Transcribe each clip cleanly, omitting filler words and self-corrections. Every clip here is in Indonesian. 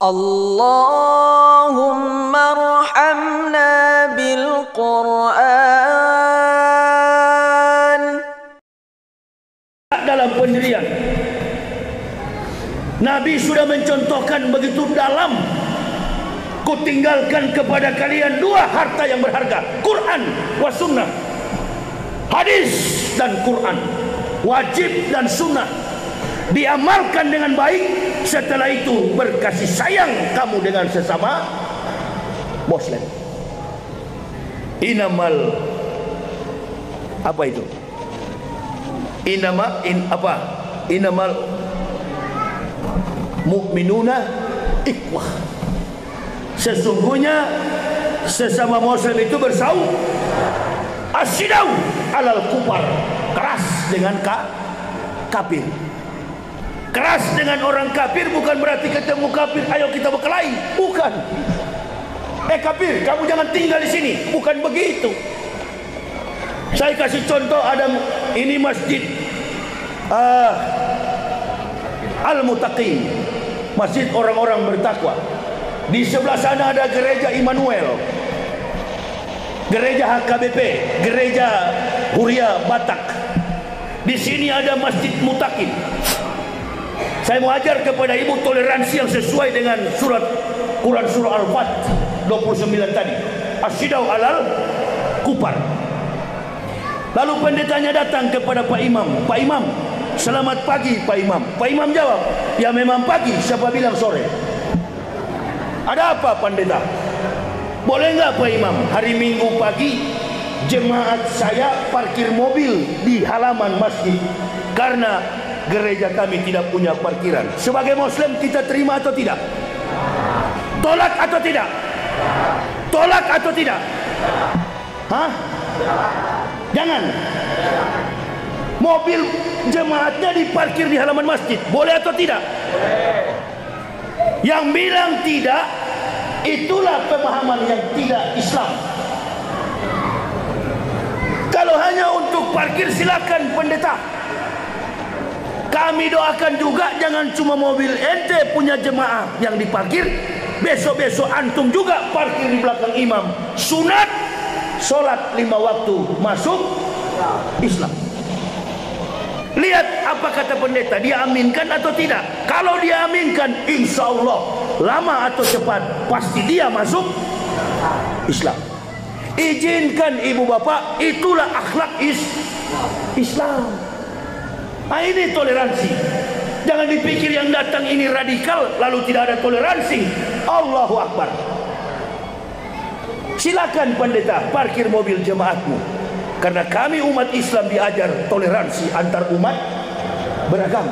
Allahumma arhamna bil Quran. Dalam pendirian Nabi sudah mencontohkan begitu dalam. Kutinggalkan kepada kalian dua harta yang berharga, Quran wa sunnah. Hadis dan Quran, wajib dan sunnah, diamalkan dengan baik. Setelah itu berkasih sayang kamu dengan sesama Muslim. Inamal apa itu? Inamal mu'minuna ikhwah. Sesungguhnya sesama Muslim itu bersaud. Asyidau alal kufar, keras dengan kafir. Keras dengan orang kafir bukan berarti ketemu kafir ayo kita berkelahi, bukan. Kafir, kamu jangan tinggal di sini, bukan begitu. Saya kasih contoh, ada ini masjid Al-Muttaqin, masjid orang-orang bertakwa. Di sebelah sana ada gereja Immanuel, gereja HKBP, gereja Huria Batak. Di sini ada masjid Muttaqin. Saya mau ajar kepada ibu toleransi yang sesuai dengan surat Quran surah Al-Fat 29 tadi. Asyidau alal kufar. Lalu pendetanya datang kepada Pak Imam. Pak Imam, selamat pagi Pak Imam. Pak Imam jawab, ya memang pagi, siapa bilang sore? Ada apa pendeta? Boleh nggak Pak Imam, hari Minggu pagi jemaat saya parkir mobil di halaman masjid karena gereja kami tidak punya parkiran. Sebagai Muslim kita terima atau tidak? Tolak atau tidak? Tolak atau tidak? Hah? Jangan. Mobil jemaatnya diparkir di halaman masjid, boleh atau tidak? Yang bilang tidak, itulah pemahaman yang tidak Islam. Kalau hanya untuk parkir silakan pendeta. Kami doakan juga jangan cuma mobil ente punya jemaah yang diparkir, besok-besok antum juga parkir di belakang imam. Sunat solat 5 waktu masuk Islam. Lihat apa kata pendeta, dia aminkan atau tidak? Kalau dia aminkan, insya Allah lama atau cepat pasti dia masuk Islam. Izinkan ibu bapak, itulah akhlak Islam. Nah ini toleransi. Jangan dipikir yang datang ini radikal lalu tidak ada toleransi. Allahu Akbar. Silakan pendeta parkir mobil jemaatmu, karena kami umat Islam diajar toleransi antar umat beragama.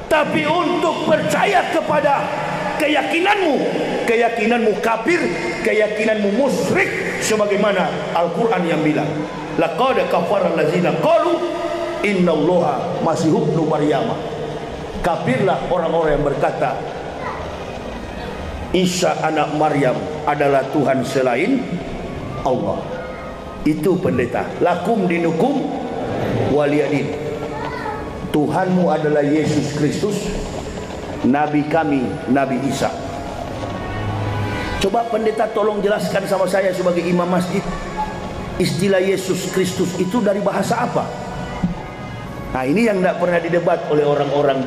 Tapi untuk percaya kepada keyakinanmu kafir, keyakinanmu musyrik, sebagaimana Al-Quran yang bilang, laqad kafara allazina qalu innallaha masihub ibnu Maryam. Kafirlah orang-orang yang berkata Isa anak Maryam adalah Tuhan selain Allah. Itu pendeta. Lakum dinukum waliyadin. Tuhanmu adalah Yesus Kristus, Nabi kami Nabi Isa. Coba pendeta tolong jelaskan sama saya sebagai imam masjid, istilah Yesus Kristus itu dari bahasa apa? Nah ini yang tidak pernah didebat oleh orang-orang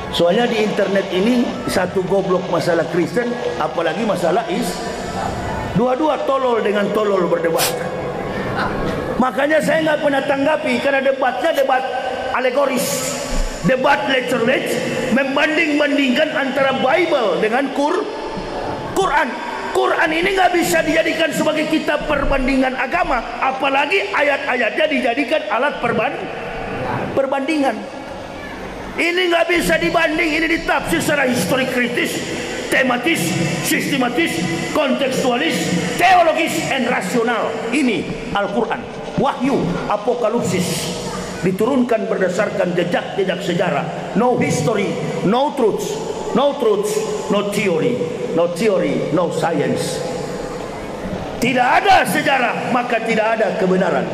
soalnya di internet ini satu goblok masalah Kristen, apalagi masalah dua-dua tolol dengan tolol berdebat. Makanya saya nggak pernah tanggapi, karena debatnya debat alegoris, debat literate, membanding-bandingkan antara Bible dengan Quran. Quran ini nggak bisa dijadikan sebagai kitab perbandingan agama, apalagi ayat-ayatnya dijadikan alat perbandingan. Ini nggak bisa dibanding, ini ditafsir secara historik kritis, tematis, sistematis, kontekstualis, teologis, and rasional. Ini Al-Quran, wahyu, apokalipsis, diturunkan berdasarkan jejak-jejak sejarah. No history, no truth, no theory, no science. Tidak ada sejarah, maka tidak ada kebenaran.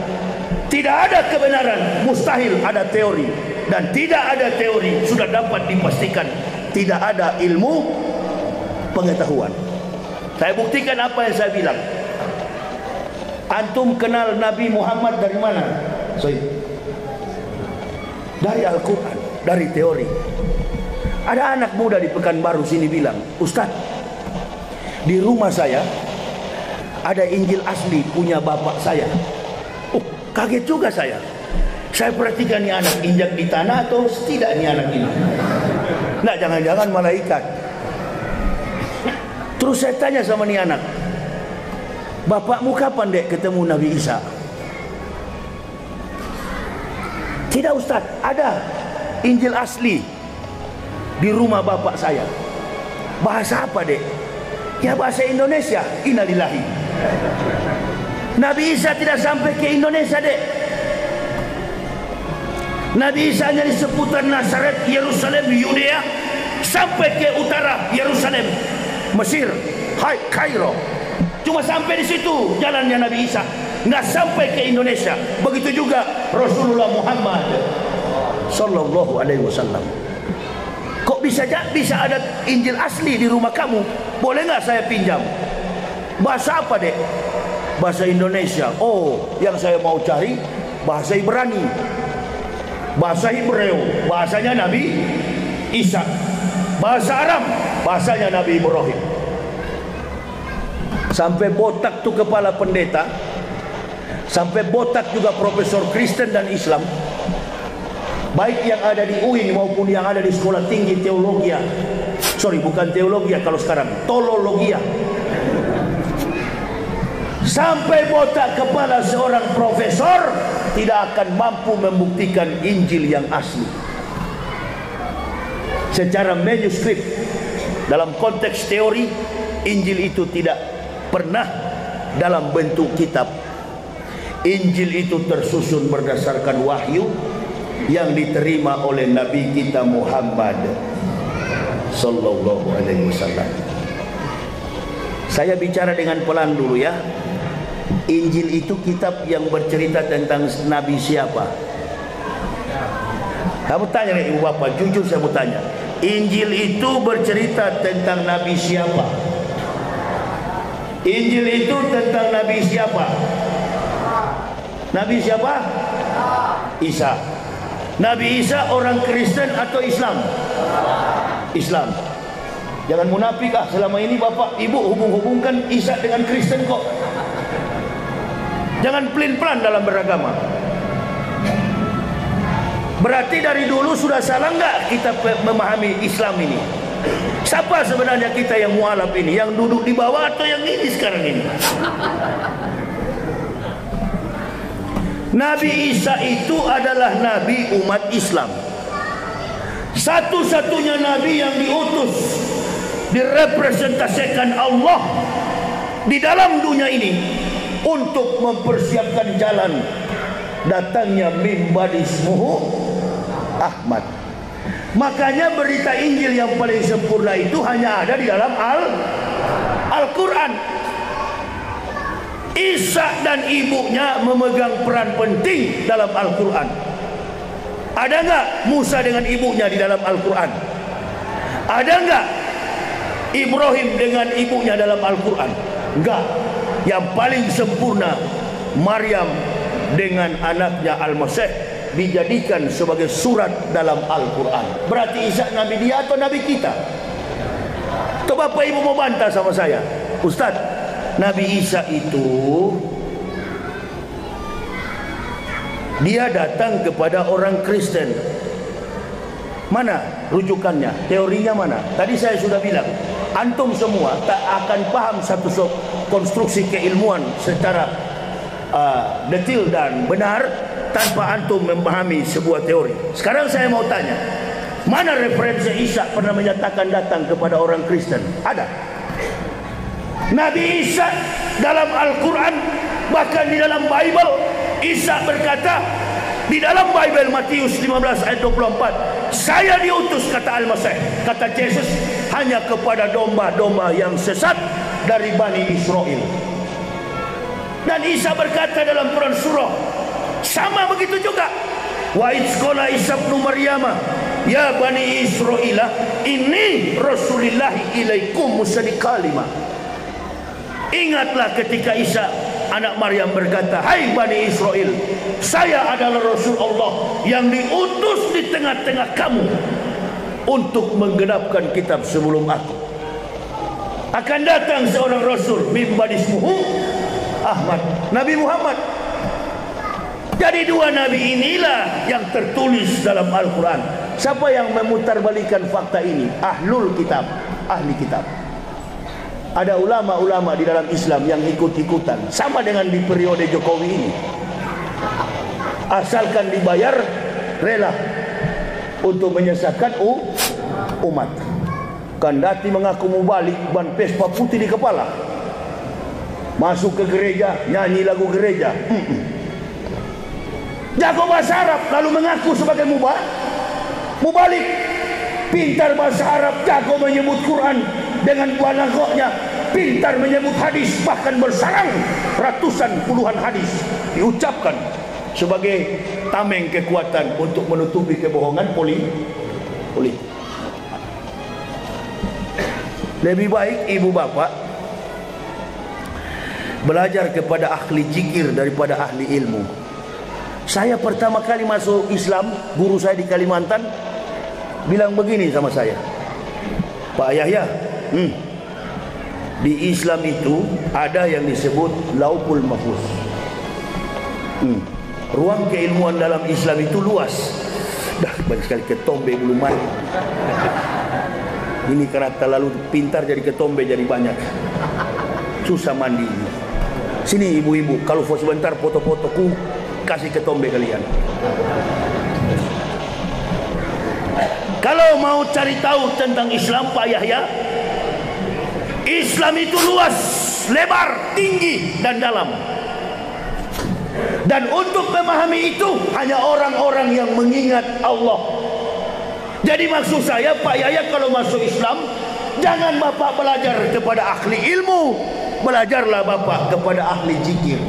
Tidak ada kebenaran, mustahil ada teori. Dan tidak ada teori, sudah dapat dipastikan tidak ada ilmu pengetahuan. Saya buktikan apa yang saya bilang. Antum kenal Nabi Muhammad dari mana? Dari Al-Quran, dari teori. Ada anak muda di Pekanbaru sini bilang, Ustaz, di rumah saya ada Injil asli punya bapak saya. Oh, kaget juga saya. Saya perhatikan ni anak injak di tanah atau tidak ni anak ini. Nah, jangan-jangan malaikat. Terus saya tanya sama ni anak, bapakmu kapan dek ketemu Nabi Isa? Tidak Ustaz, ada Injil asli di rumah bapak saya. Bahasa apa dek? Ya bahasa Indonesia. Innalillahi. Nabi Isa tidak sampai ke Indonesia dek. Nabi Isa hanya di seputar Nazaret, Yerusalem, Yudea, sampai ke utara Yerusalem, Mesir, Kairo. Cuma sampai di situ jalannya Nabi Isa, nggak sampai ke Indonesia. Begitu juga Rasulullah Muhammad Sallallahu Alaihi Wasallam. Kok bisa ada Injil asli di rumah kamu? Boleh nggak saya pinjam? Bahasa apa dek? Bahasa Indonesia. Oh, yang saya mau cari bahasa Ibrani, bahasa Hebreu, bahasanya Nabi Isa. Bahasa Arab, bahasanya Nabi Ibrahim. Sampai botak tuh kepala pendeta, sampai botak juga profesor Kristen dan Islam, baik yang ada di UIN maupun yang ada di sekolah tinggi teologia. Sorry, bukan teologia kalau sekarang, tolologia. Sampai botak kepala seorang profesor tidak akan mampu membuktikan Injil yang asli. Secara manuskrip, dalam konteks teori, Injil itu tidak pernah dalam bentuk kitab. Injil itu tersusun berdasarkan wahyu yang diterima oleh Nabi kita Muhammad Sallallahu Alaihi Wasallam. Saya bicara dengan pelan dulu ya. Injil itu kitab yang bercerita tentang Nabi siapa? Kamu tanya nih ibu bapak, jujur saya mau tanya. Injil itu bercerita tentang Nabi siapa? Injil itu tentang Nabi siapa? Nabi siapa? Isa. Nabi Isa orang Kristen atau Islam? Islam. Jangan munafik ah, selama ini bapak ibu hubung-hubungkan Isa dengan Kristen kok. Jangan pelin-pelan dalam beragama. Berarti dari dulu sudah salah nggak kita memahami Islam ini? Siapa sebenarnya kita yang mualaf ini? Yang duduk di bawah atau yang ini sekarang ini? Nabi Isa itu adalah Nabi umat Islam. Satu-satunya Nabi yang diutus, direpresentasikan Allah di dalam dunia ini untuk mempersiapkan jalan datangnya min ba'di ismuhu Ahmad. Makanya berita Injil yang paling sempurna itu hanya ada di dalam Al-Quran. Isa dan ibunya memegang peran penting dalam Al-Quran. Ada enggak Musa dengan ibunya di dalam Al-Quran? Ada enggak Ibrahim dengan ibunya dalam Al-Quran? Enggak. Yang paling sempurna Maryam dengan anaknya Al-Masih dijadikan sebagai surat dalam Al-Quran. Berarti Isa Nabi dia atau Nabi kita? Atau bapak ibu mau bantah sama saya? Ustaz, Nabi Isa itu dia datang kepada orang Kristen. Mana rujukannya? Teorinya mana? Tadi saya sudah bilang, antum semua tak akan paham satu konstruksi keilmuan secara detail dan benar tanpa antum memahami sebuah teori. Sekarang saya mau tanya, mana referensi Isa pernah menyatakan datang kepada orang Kristen? Ada? Nabi Isa dalam Al-Quran, bahkan di dalam Bible, Isa berkata di dalam Bible Matius 15 ayat 24, saya diutus, kata Al-Masih, kata Yesus, hanya kepada domba-domba yang sesat dari Bani Israel. Dan Isa berkata dalam Quran surah sama begitu juga, wa idz qala Isa ibnu Maryam ya Bani Israil, ini Rasulillahi ilaikum musaddiq kalimah. Ingatlah ketika Isa anak Maryam berkata, hai Bani Israil, saya adalah Rasul Allah yang diutus di tengah-tengah kamu untuk menggenapkan kitab sebelum aku. Akan datang seorang Rasul min ba'di ismuhu Ahmad, Nabi Muhammad. Jadi dua nabi inilah yang tertulis dalam Al-Quran. Siapa yang memutarbalikkan fakta ini? Ahlul kitab, ahli kitab. Ada ulama-ulama di dalam Islam yang ikut-ikutan, sama dengan di periode Jokowi ini. Asalkan dibayar, rela untuk menyesatkan umat. Kendati mengaku mau balik ban Vespa putih di kepala, masuk ke gereja, nyanyi lagu gereja, jago bahasa Arab, lalu mengaku sebagai mubalik, pintar bahasa Arab, jago menyebut Quran dengan balaghahnya, pintar menyebut hadis, bahkan bersarang ratusan puluhan hadis diucapkan sebagai tameng kekuatan untuk menutupi kebohongan politik. Lebih baik ibu bapak belajar kepada ahli zikir daripada ahli ilmu. Saya pertama kali masuk Islam, guru saya di Kalimantan bilang begini sama saya, Pak Yahya, di Islam itu ada yang disebut Lauhul Mahfuz. Ruang keilmuan dalam Islam itu luas. Dah banyak sekali ketombe bulu mati. Ini karena terlalu pintar jadi ketombe jadi banyak. Susah mandi. Sini ibu-ibu, kalau sebentar foto-fotoku kasih ketombe kalian. Kalau mau cari tahu tentang Islam Pak Yahya, Islam itu luas, lebar, tinggi dan dalam. Dan untuk memahami itu hanya orang-orang yang mengingat Allah. Jadi maksud saya Pak Yahya kalau masuk Islam, jangan bapak belajar kepada ahli ilmu, belajarlah bapak kepada ahli zikir.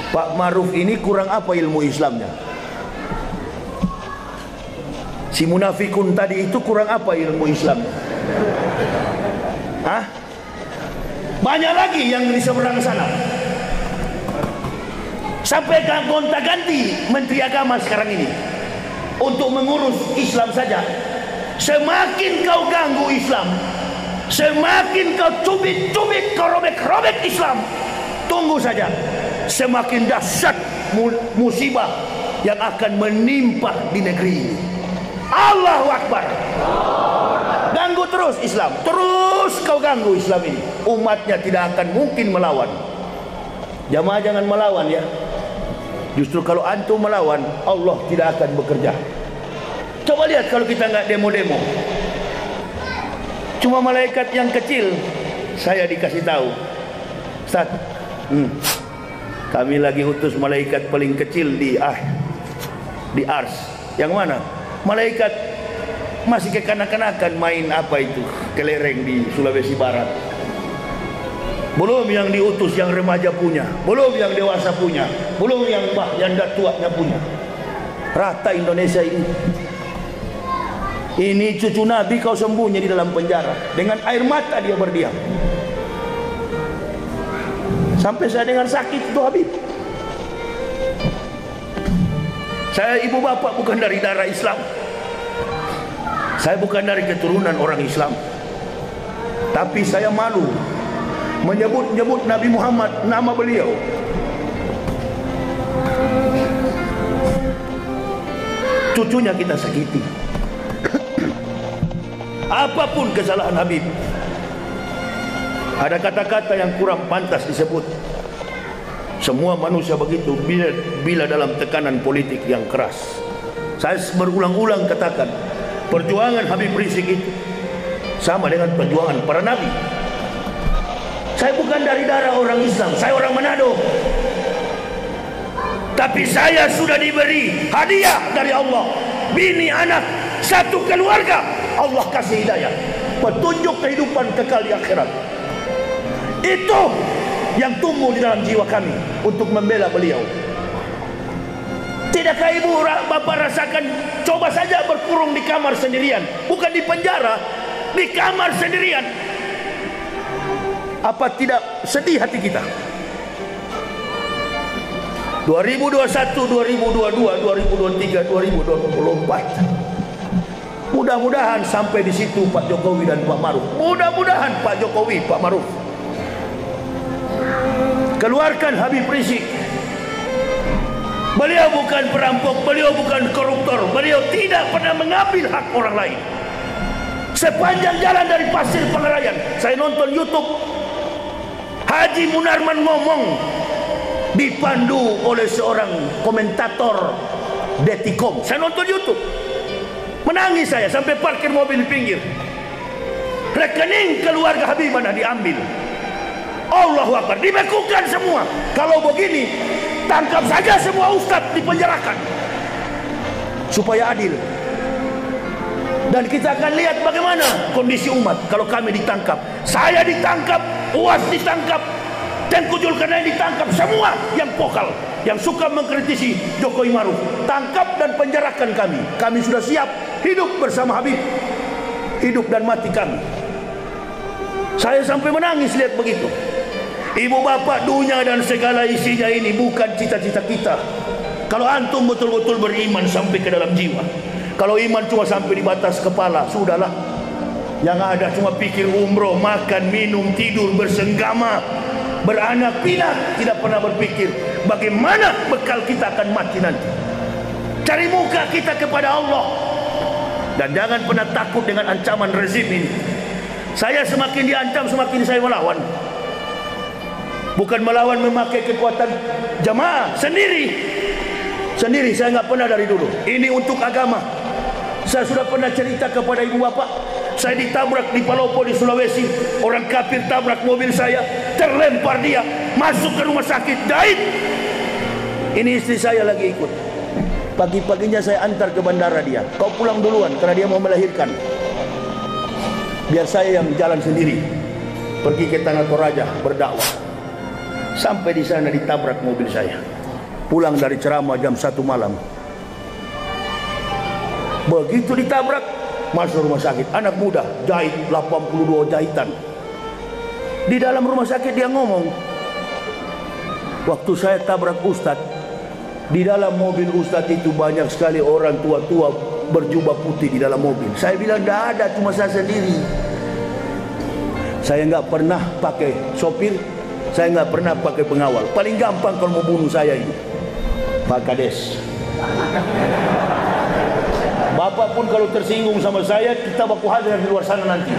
Pak Maruf ini kurang apa ilmu Islamnya? Si munafikun tadi itu kurang apa ilmu Islamnya? Hah? Banyak lagi yang di seberang sana. Sampai gonta-ganti menteri agama sekarang ini untuk mengurus Islam saja. Semakin kau ganggu Islam, semakin kau cubit-cubit, kau robek-robek Islam, tunggu saja, semakin dahsyat musibah yang akan menimpa di negeri ini. Allahu Akbar. Ganggu terus Islam, terus kau ganggu Islam ini, umatnya tidak akan mungkin melawan. Jamaah jangan melawan ya. Justru kalau antum melawan, Allah tidak akan bekerja. Coba lihat kalau kita nggak demo-demo, cuma malaikat yang kecil. Saya dikasih tahu, Ustaz, kami lagi utus malaikat paling kecil di Ars. Yang mana? Malaikat masih kekanak-kanakan main apa itu, kelereng di Sulawesi Barat. Belum yang diutus yang remaja punya, belum yang dewasa punya, belum yang mbah janda tuanya punya. Rata Indonesia ini. Ini cucu Nabi kau sembunyi di dalam penjara, dengan air mata dia berdiam. Sampai saya dengar sakit itu Habib. Saya ibu bapak bukan dari darah Islam. Saya bukan dari keturunan orang Islam. Tapi saya malu menyebut-nyebut Nabi Muhammad, nama beliau. Cucunya kita sakiti. Apapun kesalahan Habib, ada kata-kata yang kurang pantas disebut. Semua manusia begitu bila dalam tekanan politik yang keras. Saya berulang-ulang katakan, perjuangan Habib Rizik itu sama dengan perjuangan para nabi. Saya bukan dari darah orang Islam, saya orang Manado. Tapi saya sudah diberi hadiah dari Allah, bini anak, satu keluarga. Allah kasih hidayah, petunjuk kehidupan kekal di akhirat. Itu yang tumbuh di dalam jiwa kami untuk membela beliau. Tidakkah ibu bapak rasakan, coba saja berkurung di kamar sendirian, bukan di penjara, di kamar sendirian. Apa tidak sedih hati kita? 2021, 2022, 2023, 2024. Mudah-mudahan sampai di situ Pak Jokowi dan Pak Maruf. Mudah-mudahan Pak Jokowi, Pak Maruf, keluarkan Habib Rizik. Beliau bukan perampok, beliau bukan koruptor, beliau tidak pernah mengambil hak orang lain. Sepanjang jalan dari Pasir Pengarayan, saya nonton YouTube, Haji Munarman ngomong, dipandu oleh seorang komentator Detikom. Saya nonton YouTube, menangis saya sampai parkir mobil di pinggir. Rekening keluarga Habibana diambil. Allahu Akbar, dibekukan semua. Kalau begini, tangkap saja semua ustadz, dipenjarakan supaya adil. Dan kita akan lihat bagaimana kondisi umat kalau kami ditangkap. Saya ditangkap, UAS ditangkap, Tengku Zulkarnain ditangkap, semua yang vokal, yang suka mengkritisi Jokowi Maruf, tangkap dan penjarakan kami. Kami sudah siap hidup bersama Habib, hidup dan mati kami. Saya sampai menangis lihat begitu. Ibu bapak, dunia dan segala isinya ini bukan cita-cita kita. Kalau antum betul-betul beriman sampai ke dalam jiwa. Kalau iman cuma sampai di batas kepala, sudahlah. Yang ada cuma pikir umroh, makan, minum, tidur, bersenggama, beranak pinak, tidak pernah berpikir bagaimana bekal kita akan mati nanti. Cari muka kita kepada Allah. Dan jangan pernah takut dengan ancaman rezim ini. Saya semakin diancam, semakin saya melawan. Bukan melawan memakai kekuatan jamaah sendiri. Sendiri saya nggak pernah dari dulu. Ini untuk agama. Saya sudah pernah cerita kepada ibu bapak. Saya ditabrak di Palopo di Sulawesi. Orang kafir tabrak mobil saya, terlempar dia, masuk ke rumah sakit, jahit. Ini istri saya lagi ikut. Pagi-paginya saya antar ke bandara dia. Kau pulang duluan karena dia mau melahirkan. Biar saya yang jalan sendiri, pergi ke Tanah Toraja berdakwah. Sampai di sana ditabrak mobil saya. Pulang dari ceramah jam 1 malam. Begitu ditabrak, masuk rumah sakit. Anak muda, jahit 82 jahitan. Di dalam rumah sakit dia ngomong, waktu saya tabrak Ustadz, di dalam mobil Ustadz itu banyak sekali orang tua-tua berjubah putih di dalam mobil. Saya bilang, tidak ada, cuma saya sendiri. Saya nggak pernah pakai sopir, saya nggak pernah pakai pengawal. Paling gampang kalau mau bunuh saya ini, Pak Kades. Bapak pun kalau tersinggung sama saya, kita baku hadir di luar sana nanti.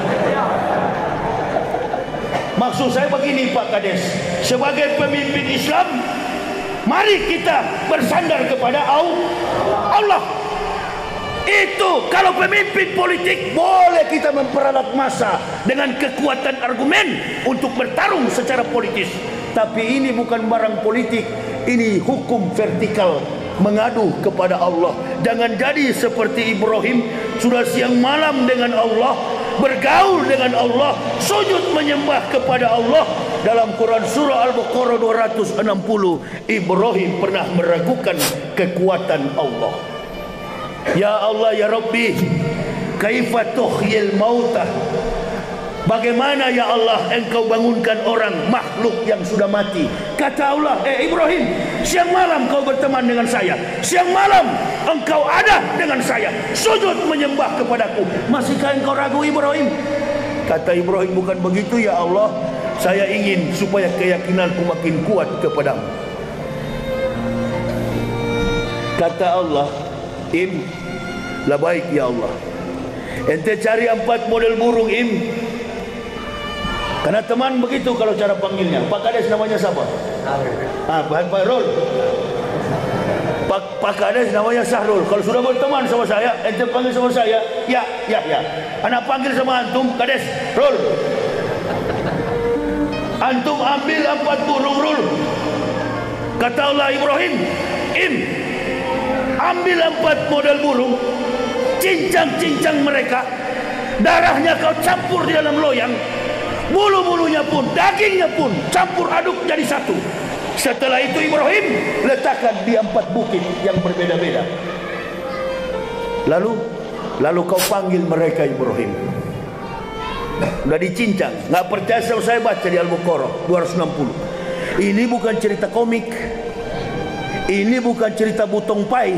Maksud saya begini Pak Kades, sebagai pemimpin Islam, mari kita bersandar kepada Allah. Itu kalau pemimpin politik boleh kita memperalat massa dengan kekuatan argumen untuk bertarung secara politis. Tapi ini bukan barang politik, ini hukum vertikal, mengadu kepada Allah. Jangan jadi seperti Ibrahim, sudah siang malam dengan Allah, bergaul dengan Allah, sujud menyembah kepada Allah. Dalam Quran surah Al-Baqarah 260, Ibrahim pernah meragukan kekuatan Allah. Ya Allah, ya Rabbi, kaifa tuhyil mauta? Bagaimana ya Allah engkau bangunkan orang makhluk yang sudah mati? Kata Allah, Ibrahim, siang malam kau berteman dengan saya, siang malam engkau ada dengan saya, sujud menyembah kepadaku. Masihkah engkau ragu Ibrahim? Kata Ibrahim, bukan begitu ya Allah, saya ingin supaya keyakinanku makin kuat kepadamu. Kata Allah, lah baik ya Allah, ente cari 4 model burung karena teman begitu kalau cara panggilnya. Pak Kades namanya siapa? Pak Rol. Pak Kades namanya Sahrul. Kalau sudah berteman sama saya, ente panggil sama saya, ya. Anak panggil sama antum, Kades, Rol. Antum ambil 4 burung Rol. Kata Allah, Ibrahim, ambil 4 model burung, cincang-cincang mereka, darahnya kau campur di dalam loyang, bulu-bulunya pun, dagingnya pun campur aduk jadi satu. Setelah itu Ibrahim letakkan di 4 bukit yang berbeda-beda. Lalu kau panggil mereka Ibrahim. Udah dicincang. Nggak percaya saya baca di Al-Baqarah 260. Ini bukan cerita komik. Ini bukan cerita Butong Pai.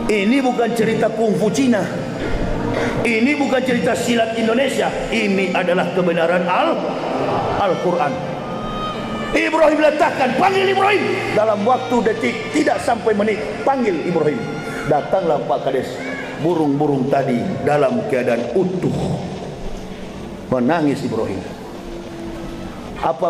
Ini bukan cerita kungfu Cina. Ini bukan cerita silat Indonesia. Ini adalah kebenaran Al-Quran. Ibrahim letakkan, panggil Ibrahim. Dalam waktu detik, tidak sampai menit, panggil Ibrahim. Datanglah Pak Kades, burung-burung tadi dalam keadaan utuh. Menangis Ibrahim. Apa